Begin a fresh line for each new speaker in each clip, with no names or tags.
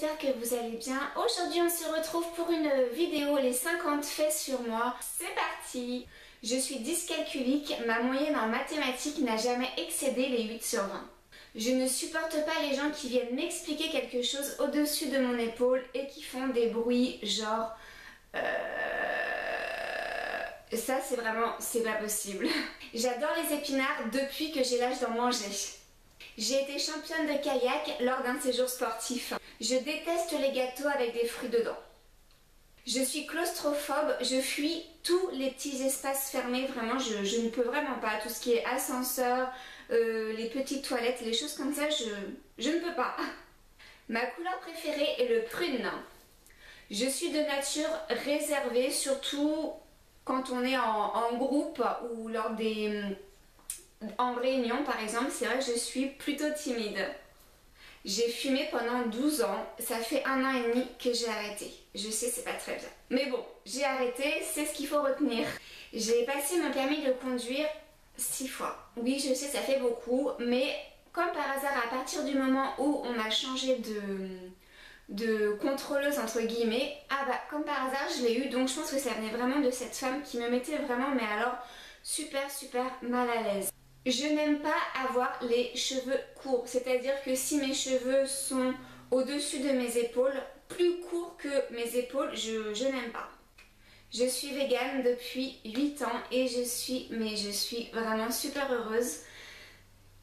j'espère que vous allez bien. Aujourd'hui on se retrouve pour une vidéo les 50 faits sur moi. C'est parti. Je suis dyscalculique, ma moyenne en mathématiques n'a jamais excédé les 8 sur 20. Je ne supporte pas les gens qui viennent m'expliquer quelque chose au-dessus de mon épaule et qui font des bruits genre... Ça c'est vraiment, c'est pas possible. J'adore les épinards depuis que j'ai l'âge d'en manger. J'ai été championne de kayak lors d'un séjour sportif. Je déteste les gâteaux avec des fruits dedans. Je suis claustrophobe, je fuis tous les petits espaces fermés, vraiment je ne peux vraiment pas. Tout ce qui est ascenseur, les petites toilettes, les choses comme ça, je ne peux pas. Ma couleur préférée est le prune. Je suis de nature réservée, surtout quand on est en groupe ou lors des... En réunion par exemple, c'est vrai que je suis plutôt timide. J'ai fumé pendant 12 ans, ça fait 1 an et demi que j'ai arrêté. Je sais, c'est pas très bien. Mais bon, j'ai arrêté, c'est ce qu'il faut retenir. J'ai passé mon permis de conduire 6 fois. Oui, je sais, ça fait beaucoup, mais comme par hasard, à partir du moment où on a changé de contrôleuse entre guillemets, ah bah comme par hasard je l'ai eu, donc je pense que ça venait vraiment de cette femme qui me mettait vraiment, mais alors super mal à l'aise. Je n'aime pas avoir les cheveux courts, c'est-à-dire que si mes cheveux sont au-dessus de mes épaules, plus courts que mes épaules, je n'aime pas. Je suis végane depuis 8 ans et je suis vraiment super heureuse.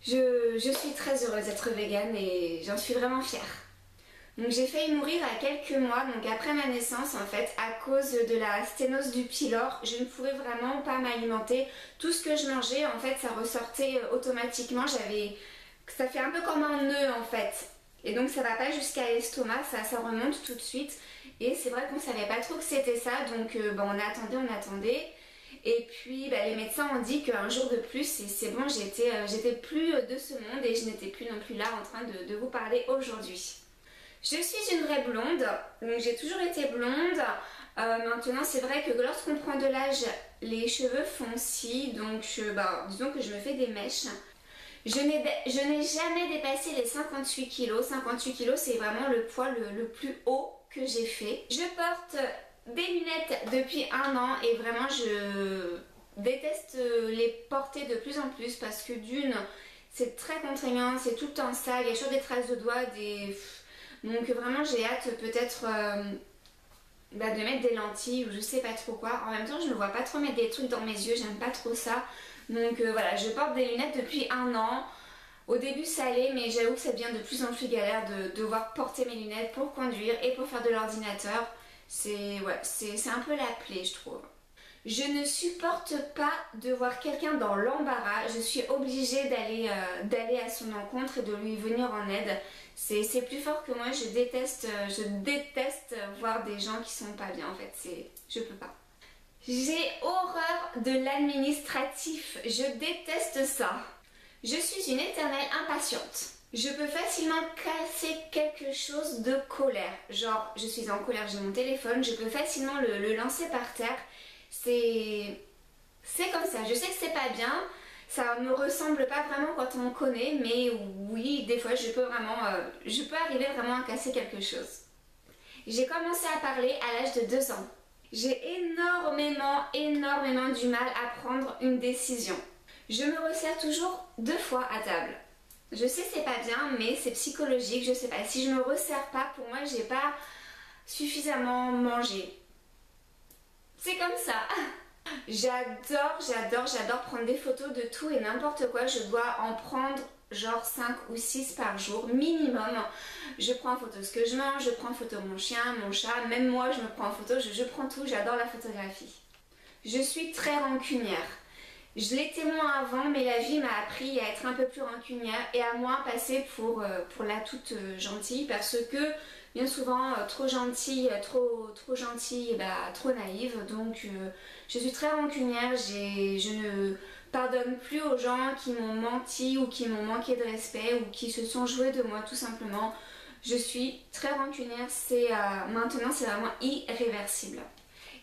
Je suis très heureuse d'être végane et j'en suis vraiment fière. Donc j'ai failli mourir à quelques mois, donc après ma naissance en fait, à cause de la sténose du pylore. Je ne pouvais vraiment pas m'alimenter. Tout ce que je mangeais en fait ça ressortait automatiquement. Ça fait un peu comme un nœud en fait. Et donc ça va pas jusqu'à l'estomac, ça remonte tout de suite. Et c'est vrai qu'on savait pas trop que c'était ça, donc on attendait. Et puis les médecins ont dit qu'un jour de plus, et c'est bon, j'étais plus de ce monde et je n'étais plus non plus là en train de vous parler aujourd'hui. Je suis une vraie blonde, donc j'ai toujours été blonde. Maintenant c'est vrai que lorsqu'on prend de l'âge, les cheveux foncient, donc disons que je me fais des mèches. Je n'ai jamais dépassé les 58 kg. 58 kg c'est vraiment le poids le plus haut que j'ai fait. Je porte des lunettes depuis 1 an et vraiment je déteste les porter de plus en plus parce que d'une, c'est très contraignant, c'est tout le temps sale, il y a toujours des traces de doigts, donc vraiment j'ai hâte peut-être de mettre des lentilles ou je sais pas trop quoi. En même temps je ne vois pas trop mettre des trucs dans mes yeux, j'aime pas trop ça. Donc voilà, je porte des lunettes depuis 1 an. Au début ça allait, mais j'avoue que ça devient de plus en plus galère de devoir porter mes lunettes pour conduire et pour faire de l'ordinateur. C'est un peu la plaie je trouve. Je ne supporte pas de voir quelqu'un dans l'embarras, je suis obligée d'aller à son encontre et de lui venir en aide. C'est plus fort que moi, je déteste voir des gens qui sont pas bien en fait, je peux pas. J'ai horreur de l'administratif, je déteste ça. Je suis une éternelle impatiente. Je peux facilement casser quelque chose de colère, genre je suis en colère, j'ai mon téléphone, je peux facilement le lancer par terre. C'est comme ça, je sais que c'est pas bien, ça me ressemble pas vraiment quand on me connaît, mais oui, des fois je peux arriver vraiment à casser quelque chose. J'ai commencé à parler à l'âge de 2 ans. J'ai énormément du mal à prendre une décision. Je me resserre toujours 2 fois à table. Je sais c'est pas bien, mais c'est psychologique, je sais pas. Si je me resserre pas, pour moi j'ai pas suffisamment mangé. C'est comme ça. J'adore prendre des photos de tout et n'importe quoi. Je dois en prendre genre 5 ou 6 par jour minimum. Je prends en photo ce que je mange, je prends en photo mon chien, mon chat, même moi je me prends en photo, je prends tout, j'adore la photographie. Je suis très rancunière. Je l'étais moins avant, mais la vie m'a appris à être un peu plus rancunière et à moins passer pour la toute gentille, parce que bien souvent trop gentille, trop naïve. Donc je suis très rancunière, je ne pardonne plus aux gens qui m'ont menti ou qui m'ont manqué de respect ou qui se sont joués de moi tout simplement. Je suis très rancunière, maintenant c'est vraiment irréversible.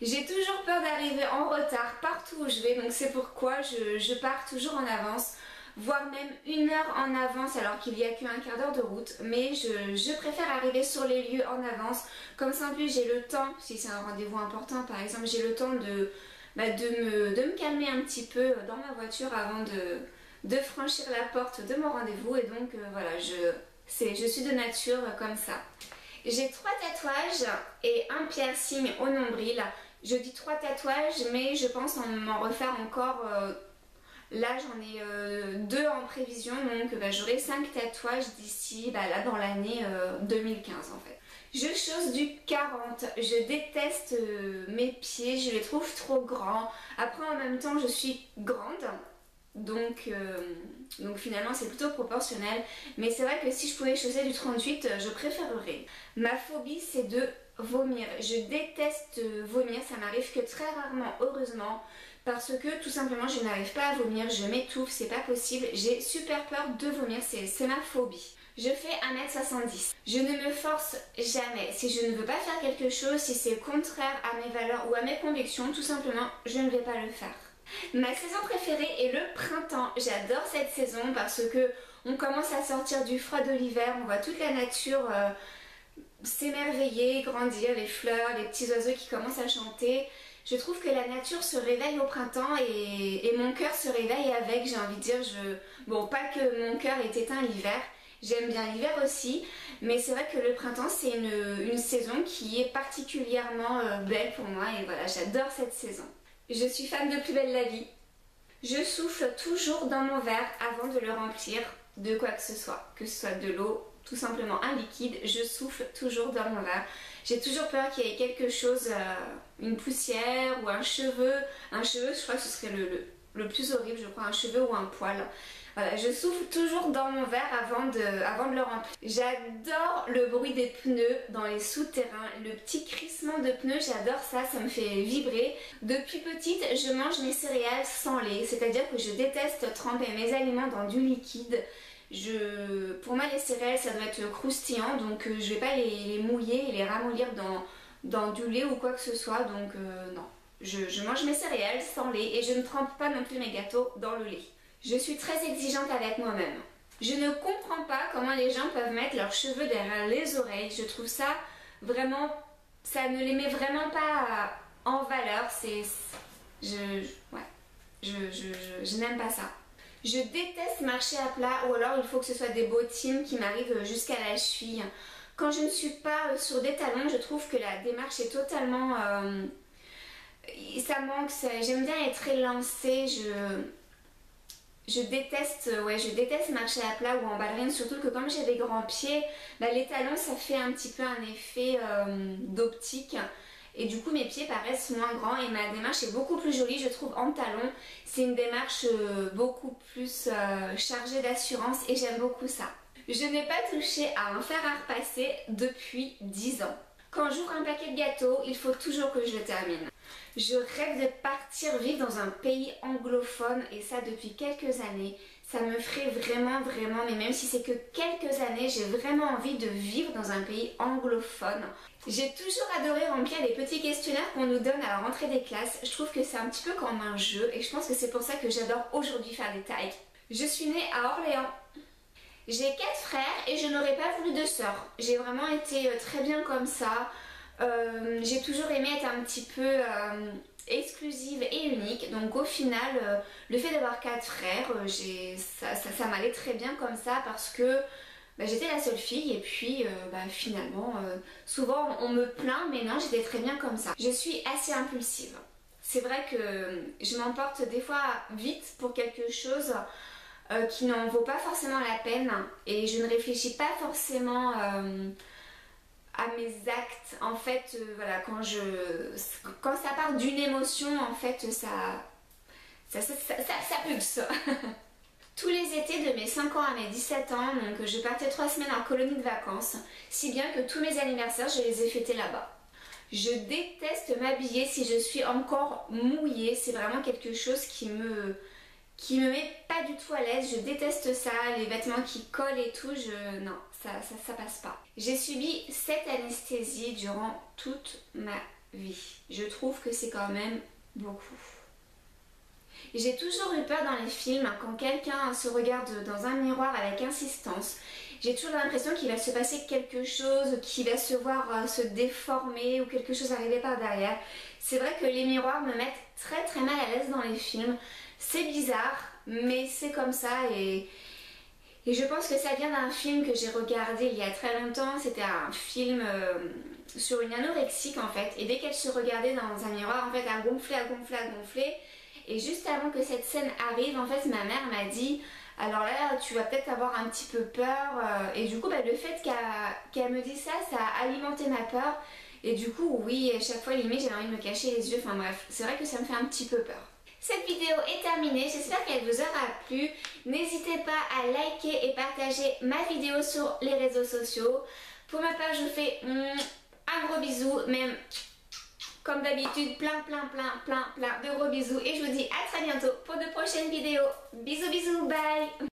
J'ai toujours peur d'arriver en retard partout où je vais, donc c'est pourquoi je pars toujours en avance. voire même 1 heure en avance alors qu'il n'y a qu'un quart d'heure de route, mais je préfère arriver sur les lieux en avance, comme ça en plus j'ai le temps, si c'est un rendez-vous important par exemple, j'ai le temps de me calmer un petit peu dans ma voiture avant de franchir la porte de mon rendez-vous, et donc voilà, je suis de nature comme ça. J'ai 3 tatouages et un piercing au nombril. Je dis 3 tatouages, mais je pense m'en refaire encore. Là j'en ai 2 en prévision, donc j'aurai 5 tatouages d'ici là dans l'année 2015 en fait. Je chausse du 40, je déteste mes pieds, je les trouve trop grands. Après en même temps je suis grande, donc finalement c'est plutôt proportionnel. Mais c'est vrai que si je pouvais chausser du 38, je préférerais. Ma phobie c'est de vomir. Je déteste vomir, ça m'arrive que très rarement heureusement. Parce que tout simplement je n'arrive pas à vomir, je m'étouffe, c'est pas possible. J'ai super peur de vomir, c'est ma phobie. Je fais 1m70. Je ne me force jamais. Si je ne veux pas faire quelque chose, si c'est contraire à mes valeurs ou à mes convictions, tout simplement, je ne vais pas le faire. Ma saison préférée est le printemps. J'adore cette saison parce que on commence à sortir du froid de l'hiver, on voit toute la nature s'émerveiller, grandir, les fleurs, les petits oiseaux qui commencent à chanter. Je trouve que la nature se réveille au printemps et mon cœur se réveille avec, j'ai envie de dire. Bon, pas que mon cœur est éteint l'hiver, j'aime bien l'hiver aussi, mais c'est vrai que le printemps c'est une saison qui est particulièrement belle pour moi, et voilà, j'adore cette saison. Je suis fan de Plus belle la vie. Je souffle toujours dans mon verre avant de le remplir de quoi que ce soit de l'eau, tout simplement un liquide, je souffle toujours dans mon verre. J'ai toujours peur qu'il y ait quelque chose, une poussière ou un cheveu. Un cheveu, je crois que ce serait le plus horrible, je crois, un cheveu ou un poil. Voilà, je souffle toujours dans mon verre avant de le remplir. J'adore le bruit des pneus dans les souterrains, le petit crissement de pneus, j'adore ça, ça me fait vibrer. Depuis petite, je mange mes céréales sans lait, c'est-à-dire que je déteste tremper mes aliments dans du liquide. Pour moi les céréales ça doit être croustillant, donc je vais pas les mouiller et les ramollir dans du lait ou quoi que ce soit, donc non. Je mange mes céréales sans lait et je ne trempe pas non plus mes gâteaux dans le lait. Je suis très exigeante avec moi-même. Je ne comprends pas comment les gens peuvent mettre leurs cheveux derrière les oreilles, je trouve ça vraiment, ça ne les met vraiment pas en valeur, je n'aime pas ça. Je déteste marcher à plat, ou alors il faut que ce soit des bottines qui m'arrivent jusqu'à la cheville. Quand je ne suis pas sur des talons, je trouve que la démarche est totalement... ça manque, j'aime bien être élancée, je déteste marcher à plat ou en ballerine, surtout que comme j'ai des grands pieds, les talons ça fait un petit peu un effet d'optique. Et du coup mes pieds paraissent moins grands et ma démarche est beaucoup plus jolie je trouve en talons. C'est une démarche beaucoup plus chargée d'assurance et j'aime beaucoup ça. Je n'ai pas touché à un fer à repasser depuis 10 ans. Quand j'ouvre un paquet de gâteaux, il faut toujours que je le termine. Je rêve de partir vivre dans un pays anglophone et ça depuis quelques années. Ça me ferait vraiment, mais même si c'est que quelques années, j'ai vraiment envie de vivre dans un pays anglophone. J'ai toujours adoré remplir les petits questionnaires qu'on nous donne à la rentrée des classes. Je trouve que c'est un petit peu comme un jeu et je pense que c'est pour ça que j'adore aujourd'hui faire des tags. Je suis née à Orléans. J'ai 4 frères et je n'aurais pas voulu de sœurs. J'ai vraiment été très bien comme ça. J'ai toujours aimé être un petit peu exclusive et unique, donc au final le fait d'avoir 4 frères ça m'allait très bien comme ça parce que j'étais la seule fille et puis finalement souvent on me plaint mais non, j'étais très bien comme ça. Je suis assez impulsive, c'est vrai que je m'emporte des fois vite pour quelque chose qui n'en vaut pas forcément la peine et je ne réfléchis pas forcément à mes actes. En fait voilà, quand ça part d'une émotion en fait ça pulse. Tous les étés de mes 5 ans à mes 17 ans, donc je partais 3 semaines en colonie de vacances, si bien que tous mes anniversaires je les ai fêtés là-bas. Je déteste m'habiller si je suis encore mouillée, c'est vraiment quelque chose qui me met pas du tout à l'aise, je déteste ça, les vêtements qui collent et tout, non, ça passe pas. J'ai subi 7 anesthésies durant toute ma vie. Je trouve que c'est quand même beaucoup. J'ai toujours eu peur dans les films quand quelqu'un se regarde dans un miroir avec insistance. J'ai toujours l'impression qu'il va se passer quelque chose, qu'il va se voir se déformer ou quelque chose arriver par derrière. C'est vrai que les miroirs me mettent très mal à l'aise dans les films. C'est bizarre, mais c'est comme ça et je pense que ça vient d'un film que j'ai regardé il y a très longtemps. C'était un film sur une anorexique en fait. Et dès qu'elle se regardait dans un miroir, en fait, elle gonflait, elle gonflait, elle gonflait. Et juste avant que cette scène arrive, en fait, ma mère m'a dit alors là, tu vas peut-être avoir un petit peu peur. Et du coup, le fait qu'elle me dise ça, ça a alimenté ma peur. Et du coup, oui, à chaque fois, limite, j'ai envie de me cacher les yeux. Enfin bref, c'est vrai que ça me fait un petit peu peur. Cette vidéo est terminée, j'espère qu'elle vous aura plu. N'hésitez pas à liker et partager ma vidéo sur les réseaux sociaux. Pour ma part, je vous fais un gros bisou, même comme d'habitude, plein de gros bisous. Et je vous dis à très bientôt pour de prochaines vidéos. Bisous, bye.